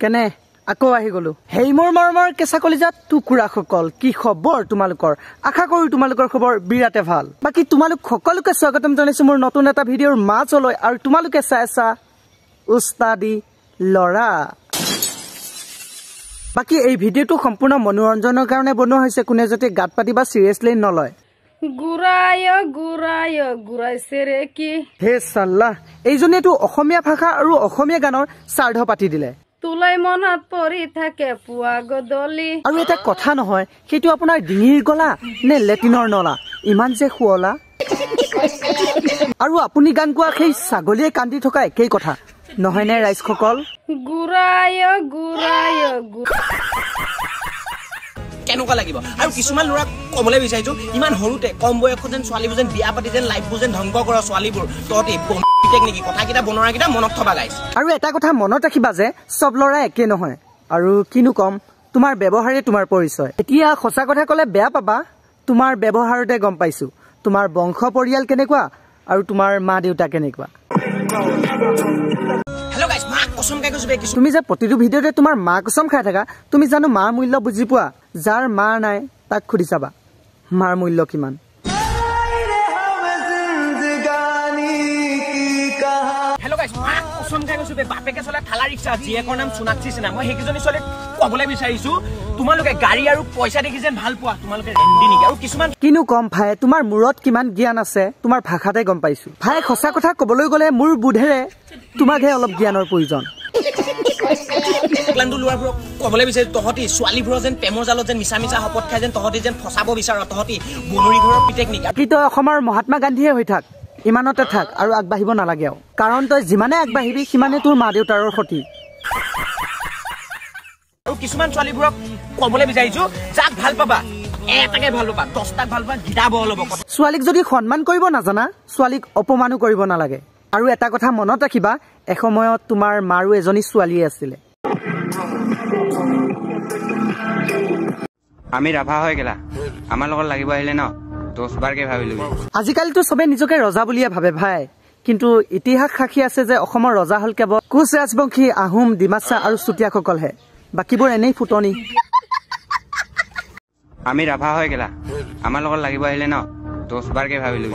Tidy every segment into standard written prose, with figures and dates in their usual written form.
কেনে আকৌ আহি গলো হেই মোৰ মৰমৰ কেঁচা কলিজাত টুকুৰা সকল কি খবৰ তোমালোকৰ আশা কৰো তোমালোকৰ খবৰ বিৰাটে ভাল বাকি তোমালোক সকলোকে স্বাগতম জনাইছো মোৰ নতুন এটা ভিডিঅ'ৰ মাজলৈ আৰু তোমালোকে চাইছা উস্তাদি লৰা বাকি এই ভিডিঅ'টো সম্পূৰ্ণ মনোৰঞ্জনৰ কাৰণে বনোৱা হৈছে কোনে যদি গাত পাতি বা সিৰিয়াসলি নলয় গুৰাইছে ৰে কি হে সাল্লাহ এইজনেটো অসমীয়া ভাষা আৰু অসমীয়া গানৰ সাৰ্ধ পাতি দিলে তুলাই মনত পৰি থাকে পুৱা গদলি আৰু এটা কথা নহয় সেইটো আপোনাৰ ডিঙিৰ গলা নে লেটিনৰ নলা ইমান যে খুৱলা আৰু আপুনি গান গোৱা সেই ছাগলীয়ে কান্দি থকা একেই কথা নহয় নে ৰাইজসকল গুৰায় কেনেকুৱা লাগিব আৰু কিছুমান ল'ৰা কবলৈ বিচাৰিছো ইমান সৰুতে কম বয়সত যেন ছোৱালীবোৰ যেন বিয়া পাতি যেন লাইফবোৰ যেন ধ্বংস কৰা ছোৱালীবোৰ তহঁতি নেকি কথাকেইটা বনোৱাকেইটা মনত থবা গাইছ আৰু এটা কথা মনত ৰাখিবা যে চব ল'ৰা একে নহয় আৰু কিনো কম তোমাৰ ব্যৱহাৰে তোমাৰ পৰিচয় এতিয়া সঁচা কথা ক'লে বেয়া পাবা তোমাৰ ব্যৱহাৰতে গম পাইছো তোমাৰ বংশ পৰিয়াল কেনেকুৱা আৰু তোমাৰ মা দেউতা কেনেকুৱা হেল্ল' গাইছ মা কসম খাই কৈছো বেকিছো তুমি যে প্ৰতিটো ভিডিঅ'তে তোমাৰ মা কসম খাই থাকা তুমি জানো মাৰ মূল্য বুজি পোৱা যাৰ মা নাই তাক খুদি চাবা মাৰ মূল্য কিমান বাপেকে চলে থালা ৰিক্সা জীয়েকৰ নাম সোণাক্ষী সিনহা মই সেইকেইজনী ছোৱালী ক'বলৈ বিচাৰিছো তোমালোকে গাড়ী আৰু পইচা দেখি যেন ভাল পোৱা তোমালোকে ৰেন্ডি নেকি আৰু কিছুমান কিনো কম ভাই তোমাৰ মূৰত কিমান জ্ঞান আছে তোমাৰ ভাষাতে গম পাইছো ভাই সঁচা কথা ক'বলৈ গ'লে মোৰ বুধেৰে তোমাকহে অলপ জ্ঞানৰ প্ৰয়োজন ক'বলৈ বিচাৰিছো তহঁতি ছোৱালীবোৰৰ যেন প্ৰেমৰ জালত যেন মিছা মিছা শপত খাই যেন তহঁতি যেন ফচাব বিচাৰ তহঁতি বনৰী ঘৰৰ পিতেক নেকি কি তই অসমৰ মহাত্মা গান্ধীয়ে হৈ থাক ইমানতে থাক আৰু আগবাঢ়িব নালাগে কাৰণ তই যিমানে আগবাঢ়িবি সিমানে তোৰ মা দেউতাৰৰ ক্ষতি আৰু কিছুমান ছোৱালীবোৰক ক'বলৈ বিচাৰিছো যাক ভাল পাবা এটাকে ভাল পাবা 10টাক ভাল পাবা গিটাব অলপ ছোৱালীক যদি সন্মান কৰিব নাজানা ছোৱালীক অপমানো কৰিব নালাগে আৰু এটা কথা মনত ৰাখিবা এসময়ত তোমাৰ মাৰো এজনী ছোৱালী আছিলে আমি ৰাভা হৈ গেলা আমাৰ লগত লাগিব আহিলে ন 10 বাৰকে ভাবিলো আজিকালিতো সবে নিজকে ৰজা বুলিয়ে ভাবে ভাই কিন্তু ইতিহাস সাক্ষী আছে যে অসমৰ ৰজা হল কেৱল কোচ ৰাজবংশী আহোম ডিমাচা আৰু চুতীয়াসকলহে বাকিবোৰ এনেই ফুটনি আমি ৰাভা হৈ গেলা আমাৰ লগত লাগিব আহিলে ন 10 বাৰকে ভাবিলো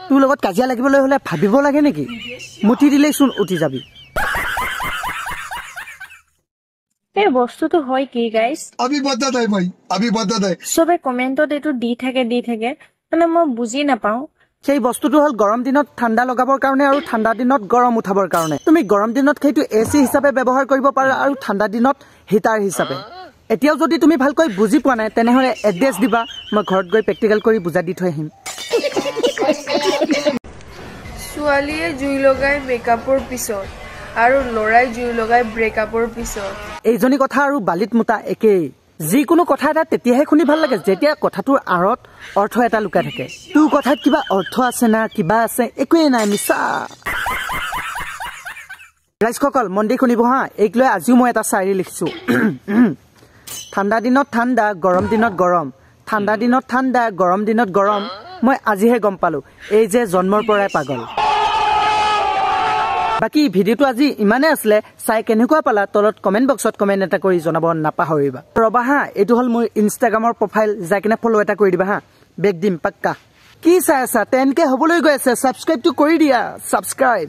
তোৰ লগত কাজিয়া লাগিবলৈ হলে ভাবিব লাগে নেকি মুঠি দিলেই চোন উঠি যাবি এই বস্তুটো হয় কি গাইস अभी बता दे भाई अभी बता दे সবে কমেন্টত এটো দি থাকে মানে মই বুজি নাপাও সেই বস্তুটো হল গৰম দিনত ঠাণ্ডা লগাবৰ কাৰণে আৰু ঠাণ্ডা দিনত গৰম উঠাবৰ কাৰণে তুমি গৰম দিনত সেইটো এসি হিচাপে ব্যৱহাৰ কৰিব পাৰা আৰু ঠাণ্ডা দিনত হিটাৰ হিচাপে এতিয়াও যদি তুমি ভালকৈ বুজি পোৱা নাই তেনেহলে এড্ৰেছ দিবা মই ঘৰত গৈ প্ৰেক্টিকেল কৰি বুজাই দি থৈ আহিম ছোৱালীয়ে জুই লগাই মেকআপৰ পিছত আৰু লৰাই জুই লগাই ব্ৰেকআপৰ পিছত এইজনী কথা আৰু বালিত মুতা একেই যিকোনো কথা এটা তেতিয়াহে শুনি ভাল লাগে যেতিয়া কথাটোৰ আঁৰত অৰ্থ এটা লুকাই থাকে তোৰ কথাত কিবা অৰ্থ আছে না কিবা আছে একোৱে নাই মিছা ৰাইজসকল মন দি শুনিব হা এইক লৈ আজিও মই এটা শায়ৰী লিখিছো ঠাণ্ডা দিনত ঠাণ্ডা গৰম দিনত গৰম ঠাণ্ডা দিনত ঠাণ্ডা গৰম দিনত গৰম মই আজিহে গম পালো এই যে জন্মৰ পৰাই পাগল বাকি ভিডিঅ'টো আজি ইমানে আসলে চাই কেনেকুৱা পালা তলত কমেন্ট বক্সত কমেন্ট এটা কৰি জনাব নাপাহৰিবা ৰবা হা এটো হল মোৰ ইনষ্টাগ্ৰামৰ প্ৰফাইল যাই কিনে ফলো এটা কৰি দিবা হা বেক দিম পাক্কা কি চাই আছা 10K হবলৈ গৈ আছে সাবস্ক্ৰাইবটো কৰি দিয়া সাবস্ক্ৰাইব